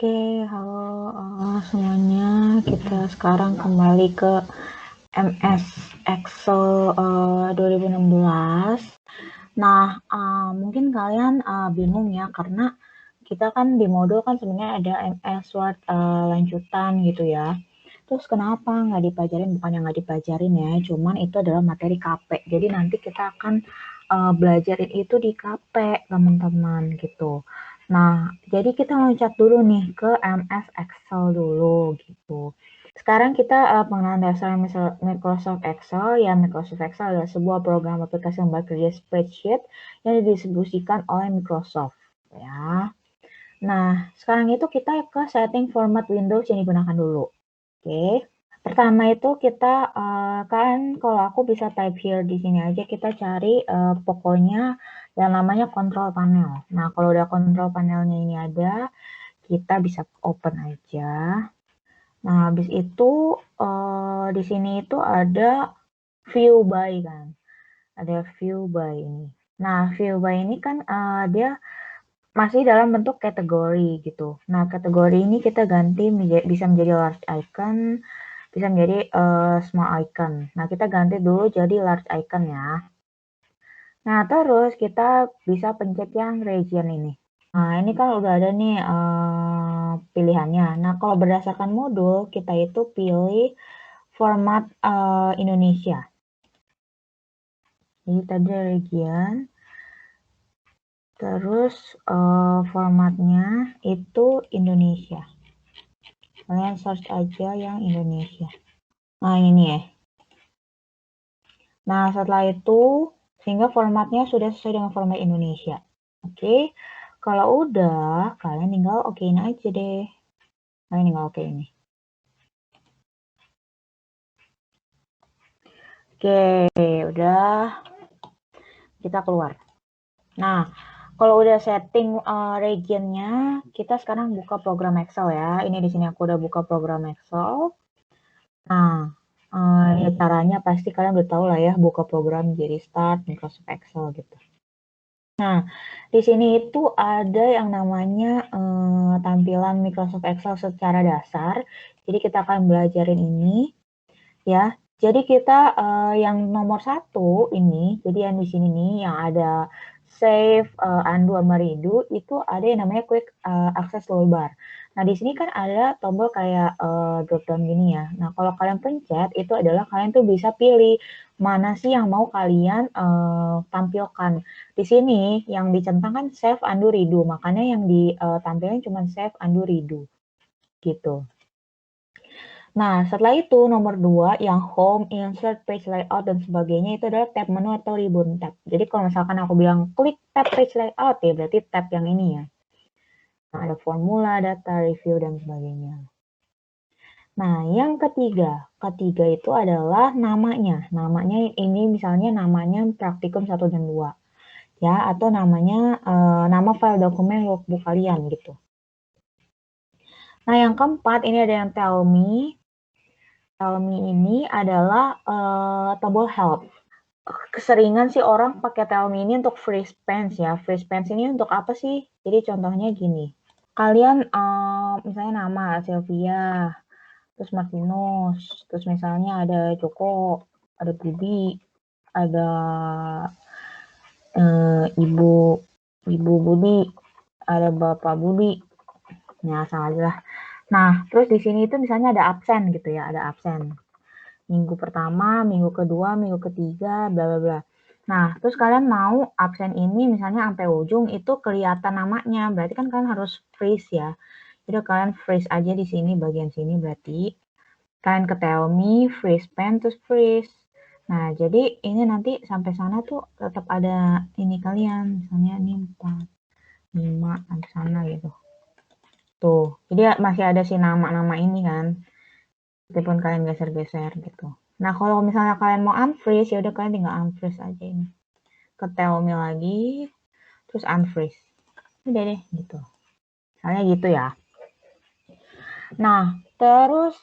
Oke, halo semuanya. Kita sekarang kembali ke MS Excel 2016. Nah, mungkin kalian bingung ya, karena kita kan di modul kan sebenarnya ada MS Word lanjutan gitu ya. Terus kenapa nggak dipelajarin? Bukannya nggak dipelajarin ya, cuman itu adalah materi KP. Jadi nanti kita akan belajarin itu di KP, teman-teman gitu. Nah, jadi kita loncat dulu nih ke MS Excel dulu gitu. Sekarang kita pengenalan dasar Microsoft Excel. Ya, Microsoft Excel adalah sebuah program aplikasi yang bekerja spreadsheet yang didistribusikan oleh Microsoft. Ya. Nah, sekarang itu kita ke setting format Windows yang digunakan dulu. Oke. Pertama itu kita kan kalau aku bisa type here di sini aja, kita cari pokoknya yang namanya control panel. Nah, kalau udah control panelnya ini ada, kita bisa open aja. Nah, habis itu di sini itu ada view by kan. Ada view by ini. Nah, view by ini kan dia masih dalam bentuk kategori gitu. Nah, kategori ini kita ganti bisa menjadi large icon, bisa menjadi small icon. Nah, kita ganti dulu jadi large icon ya. Nah, terus kita bisa pencet yang region ini. Nah, ini kan udah ada nih pilihannya. Nah, kalau berdasarkan modul, kita itu pilih format Indonesia. Jadi tadi region, terus formatnya itu Indonesia. Kalian search aja yang Indonesia. Nah, ini ya. Nah, setelah itu, sehingga formatnya sudah sesuai dengan format Indonesia. Oke, kalau udah, kalian tinggal okein aja deh. Kalian tinggal oke ini. Oke, udah. Kita keluar. Nah, kalau udah setting regionnya, kita sekarang buka program Excel ya. Ini di sini aku udah buka program Excel. Nah, ya caranya pasti kalian udah tahu lah ya, buka program jadi Start, Microsoft Excel gitu. Nah, di sini itu ada yang namanya tampilan Microsoft Excel secara dasar. Jadi kita akan belajarin ini ya. Jadi kita yang nomor 1 ini, jadi yang di sini nih yang ada save, undo sama redo itu ada yang namanya quick access toolbar. Nah, di sini kan ada tombol kayak drop down gini ya. Nah, kalau kalian pencet itu adalah kalian tuh bisa pilih mana sih yang mau kalian tampilkan. Di sini yang dicentang kan save, undo, redo. Makanya yang ditampilkan cuma save, undo, redo gitu. Nah, setelah itu nomor 2 yang home, insert, page layout, dan sebagainya itu adalah tab menu atau ribbon tab. Jadi kalau misalkan aku bilang klik tab page layout ya berarti tab yang ini ya. Nah, ada formula, data, review, dan sebagainya. Nah, yang ketiga itu adalah namanya. Namanya ini misalnya namanya praktikum 1 dan 2. Ya, atau namanya nama file dokumen workbook kalian gitu. Nah, yang keempat ini ada yang tell me. Tell me ini adalah tombol help. Keseringan sih orang pakai tell me ini untuk freeze pens ya. Freeze pens ini untuk apa sih? Jadi contohnya gini. Kalian misalnya nama Sylvia, terus Martinus, terus misalnya ada Joko, ada Budi, ada Ibu Budi, ada Bapak Budi. Ya, sama aja lah. Nah, terus di sini itu misalnya ada absen gitu ya, ada absen. Minggu pertama, minggu kedua, minggu ketiga, bla bla bla. Nah, terus kalian mau absen ini misalnya sampai ujung itu kelihatan namanya, berarti kan kalian harus freeze ya. Jadi kalian freeze aja di sini bagian sini berarti kalian ke tell me, freeze pen, terus freeze. Nah, jadi ini nanti sampai sana tuh tetap ada ini kalian, misalnya ini 4, 5 sampai sana gitu. Tuh, jadi masih ada si nama-nama ini kan. Meskipun kalian geser-geser gitu. Nah, kalau misalnya kalian mau unfreeze, ya udah kalian tinggal unfreeze aja ini. Ke tell me lagi, terus unfreeze. Udah deh, gitu. Misalnya gitu ya. Nah, terus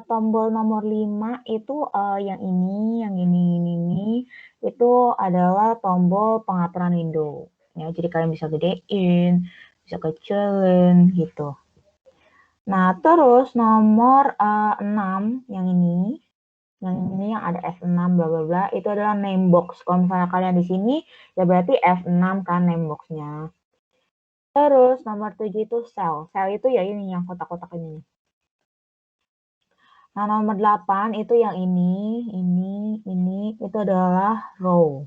tombol nomor 5 itu yang ini, itu adalah tombol pengaturan window. Ya, jadi kalian bisa gedein, bisa kecilin gitu. Nah, terus nomor 6 yang ini yang ada F6 bla bla bla itu adalah name box. Kalau misalnya kalian di sini ya berarti F6 kan name box-nya. Terus nomor 7 itu cell. Cell itu ya ini yang kotak-kotak ini. Nah, nomor 8 itu yang ini itu adalah row.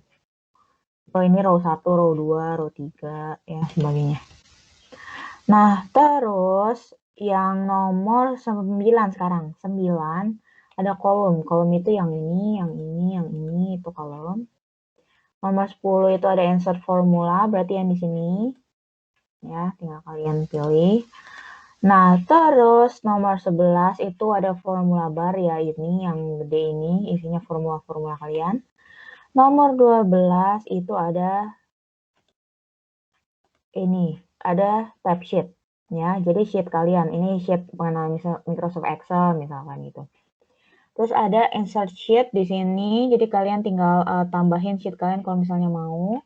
Oh, ini row 1, row 2, row 3 ya sebagainya. Nah, terus yang nomor 9 sekarang. 9 ada kolom. Kolom itu yang ini itu kolom. Nomor 10 itu ada insert formula, berarti yang di sini. Ya, tinggal kalian pilih. Nah, terus nomor 11 itu ada formula bar ya, ini yang gede ini, isinya formula-formula kalian. Nomor 12 itu ada ini, ada tab sheet. Ya, jadi sheet kalian, ini sheet mengenai Microsoft Excel misalkan gitu. Terus ada insert sheet di sini, jadi kalian tinggal tambahin sheet kalian kalau misalnya mau.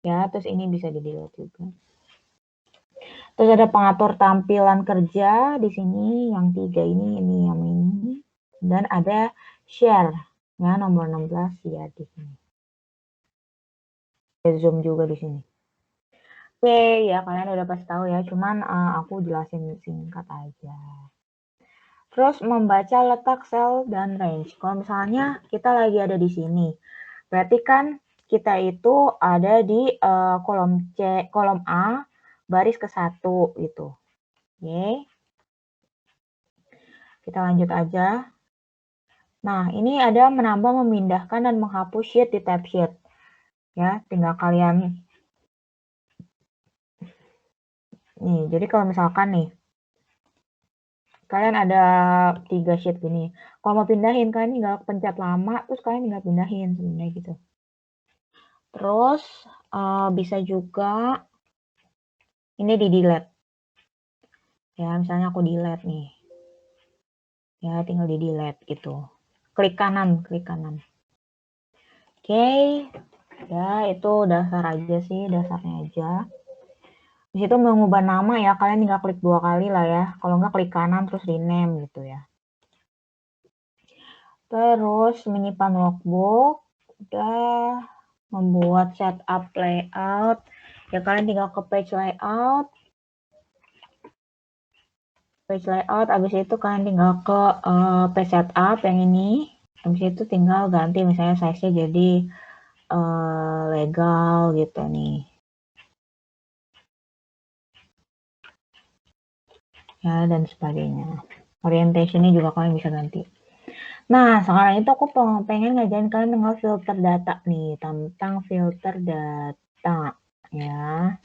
Ya, terus ini bisa di-delete juga. Terus ada pengatur tampilan kerja di sini, yang 3 ini yang ini. Dan ada share, ya nomor 16 ya di sini. Ada zoom juga di sini. Oke, ya kalian udah pasti tahu ya, cuman aku jelasin singkat aja. Terus membaca letak sel dan range. Kalau misalnya kita lagi ada di sini, berarti kan kita itu ada di kolom A baris ke-1 gitu. Oke. Kita lanjut aja. Nah, ini ada menambah, memindahkan, dan menghapus sheet di tab sheet. Ya, tinggal kalian. Nih, jadi kalau misalkan nih, kalian ada 3 sheet gini. Kalau mau pindahin, kalian tinggal pencet lama, terus kalian tinggal pindahin sebenarnya gitu. Terus, bisa juga ini di delete. Ya, misalnya aku delete nih. Ya, tinggal di delete gitu. Klik kanan. Oke. Ya, itu dasar aja sih, dasarnya aja. Di situ mengubah nama ya, kalian tinggal klik 2 kali lah ya. Kalau nggak klik kanan terus rename gitu ya. Terus menyimpan logbook, udah membuat setup layout. Ya kalian tinggal ke page layout. Habis itu kalian tinggal ke page setup yang ini. Habis itu tinggal ganti misalnya size-nya jadi legal gitu nih. Ya, dan sebagainya. Orientation-nya juga kalian bisa ganti. Nah, sekarang itu aku pengen ngajarin kalian tentang filter data nih, tentang filter data ya.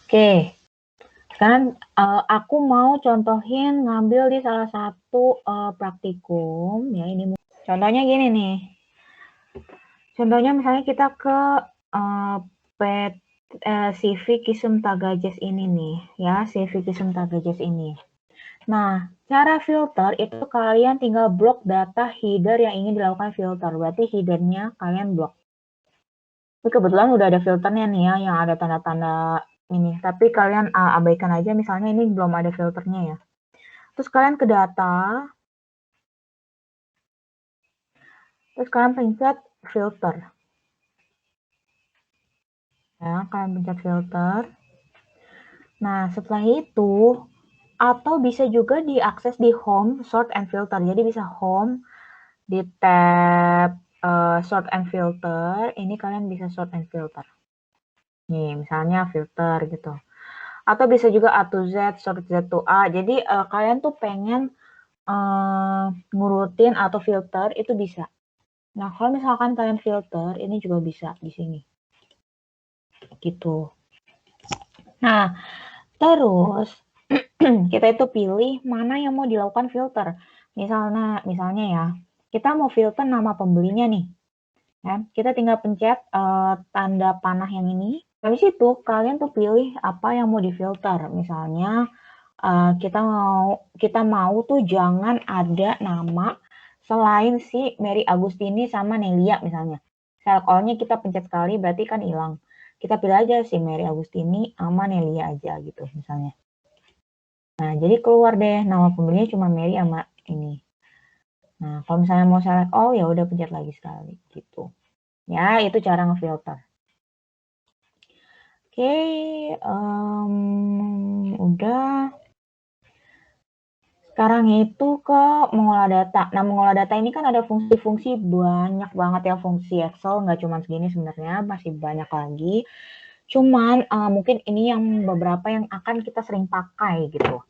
Oke, sekarang aku mau contohin ngambil di salah satu praktikum ya. Ini contohnya gini nih. Contohnya misalnya kita ke CV Kisum Tagajes ini nih ya, CV Kisum Tagajes ini. Nah, cara filter itu kalian tinggal blok data header yang ingin dilakukan filter. Berarti headernya kalian blok. Tapi kebetulan udah ada filternya nih ya, yang ada tanda-tanda ini. Tapi kalian abaikan aja, misalnya ini belum ada filternya ya. Terus kalian ke data. Terus kalian pencet filter. Ya, kalian pencet filter. Nah, setelah itu, atau bisa juga diakses di home, sort and filter. Jadi bisa home, di tab sort and filter, ini kalian bisa sort and filter. Nih, misalnya filter gitu. Atau bisa juga A to Z, sort Z to A. Jadi kalian tuh pengen ngurutin atau filter itu bisa. Nah, kalau misalkan kalian filter, ini juga bisa di sini. Gitu. Nah, terus kita itu pilih mana yang mau dilakukan filter. Misalnya ya, kita mau filter nama pembelinya nih. Ya, kita tinggal pencet tanda panah yang ini. Habis itu kalian tuh pilih apa yang mau difilter. Misalnya kita mau tuh jangan ada nama selain si Mary Agustini sama Nelia misalnya. Select all-nya kita pencet sekali berarti kan hilang. Kita pilih aja si Mary Agustini sama Nelia aja gitu misalnya. Nah, jadi keluar deh nama pembelinya cuma Mary sama ini. Nah, kalau misalnya mau select all, ya udah pencet lagi sekali gitu. Ya, itu cara ngefilter. Oke, udah. Sekarang itu ke mengolah data. Nah, mengolah data ini kan ada fungsi-fungsi banyak banget ya, fungsi Excel, nggak cuma segini sebenarnya, masih banyak lagi. Cuman mungkin ini yang beberapa yang akan kita sering pakai gitu.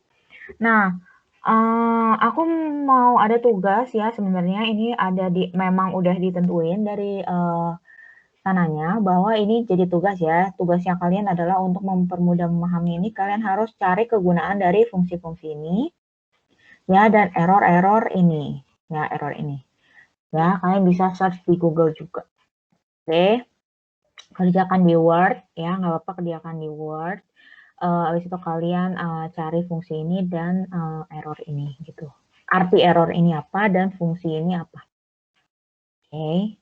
Nah, aku mau ada tugas ya sebenarnya ini ada memang udah ditentuin dari sananya bahwa ini jadi tugas ya. Tugasnya kalian adalah untuk mempermudah memahami ini, kalian harus cari kegunaan dari fungsi-fungsi ini. Ya, dan error-error ini. Ya, error ini. Ya, kalian bisa search di Google juga. Oke. Kerjakan di Word, ya, nggak apa-apa kerjakan di Word. Habis itu kalian cari fungsi ini dan error ini, gitu. Arti error ini apa dan fungsi ini apa. Oke.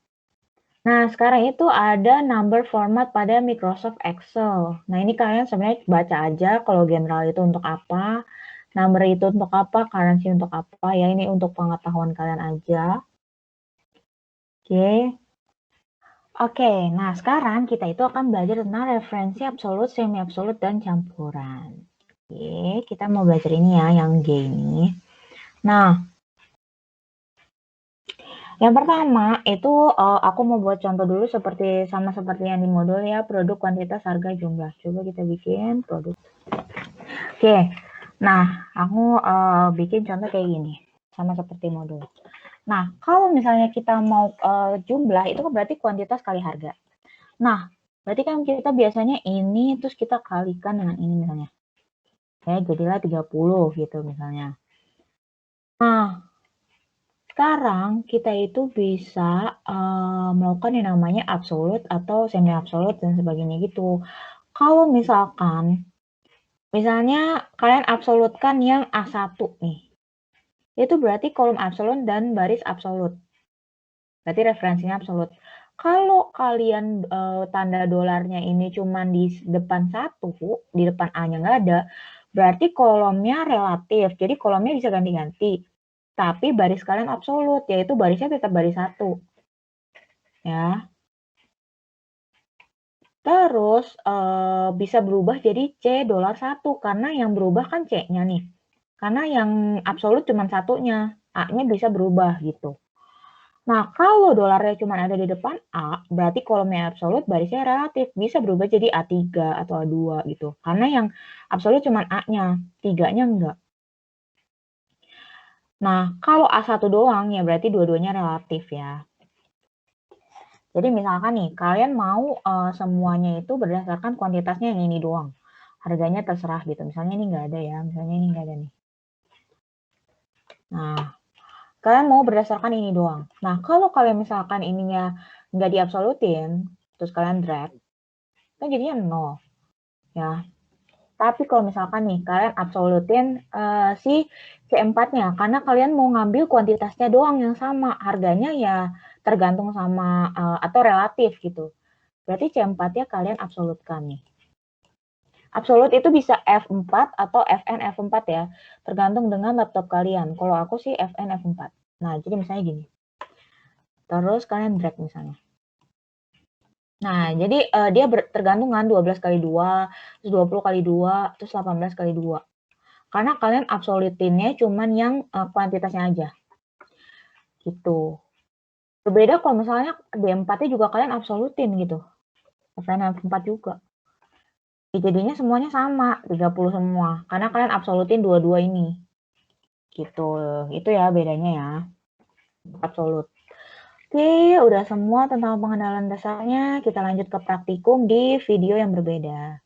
Nah, sekarang itu ada number format pada Microsoft Excel. Nah, ini kalian sebenarnya baca aja kalau general itu untuk apa, number itu untuk apa, currency untuk apa, ya ini untuk pengetahuan kalian aja. Oke. Oke, nah sekarang kita itu akan belajar tentang referensi absolut, semi absolut, dan campuran. Oke, kita mau belajar ini ya, yang G ini. Nah, yang pertama itu aku mau buat contoh dulu sama seperti yang di modul ya, produk, kuantitas, harga, jumlah. Coba kita bikin produk. Oke, nah aku bikin contoh kayak gini, sama seperti modul. Nah, kalau misalnya kita mau jumlah, itu kan berarti kuantitas kali harga. Nah, berarti kan kita biasanya ini, terus kita kalikan dengan ini misalnya. Ya, jadilah 30 gitu misalnya. Nah, sekarang kita itu bisa melakukan yang namanya absolut atau semi absolut dan sebagainya gitu. Kalau misalkan, misalnya kalian absolutkan yang A1 nih. Itu berarti kolom absolut dan baris absolut. Berarti referensinya absolut. Kalau kalian tanda dolarnya ini cuma di depan 1, di depan A-nya nggak ada, berarti kolomnya relatif. Jadi kolomnya bisa ganti-ganti. Tapi baris kalian absolut, yaitu barisnya tetap baris 1. Ya. Terus bisa berubah jadi C dolar 1, karena yang berubah kan C-nya nih. Karena yang absolut cuma satunya, A-nya bisa berubah gitu. Nah, kalau dolarnya cuma ada di depan A, berarti kolomnya absolut barisnya relatif. Bisa berubah jadi A3 atau A2 gitu. Karena yang absolut cuma A-nya, 3-nya enggak. Nah, kalau A1 doang ya berarti dua-duanya relatif ya. Jadi misalkan nih, kalian mau semuanya itu berdasarkan kuantitasnya yang ini doang. Harganya terserah gitu. Misalnya ini nggak ada ya, misalnya ini nggak ada nih. Nah, kalian mau berdasarkan ini doang. Nah, kalau kalian misalkan ininya nggak diabsolutin, terus kalian drag, kan jadinya 0. Ya. Tapi kalau misalkan nih, kalian absolutin si C4-nya, karena kalian mau ngambil kuantitasnya doang yang sama, harganya ya tergantung sama, atau relatif gitu. Berarti C4-nya kalian absolutkan nih. Absolut itu bisa F4 atau FN F4 ya, tergantung dengan laptop kalian. Kalau aku sih FN F4. Nah, jadi misalnya gini. Terus kalian drag misalnya. Nah, jadi dia tergantung kan 12 kali 2, terus 20 kali 2, terus 18 kali 2. Karena kalian absolutinnya cuman yang kuantitasnya aja. Gitu. Berbeda kalau misalnya D4-nya juga kalian absolutin gitu. FN F4 juga. Jadinya semuanya sama, 30 semua. Karena kalian absolutin dua-dua ini. Gitu. Itu ya bedanya ya. Absolut. Oke, udah semua tentang pengenalan dasarnya. Kita lanjut ke praktikum di video yang berbeda.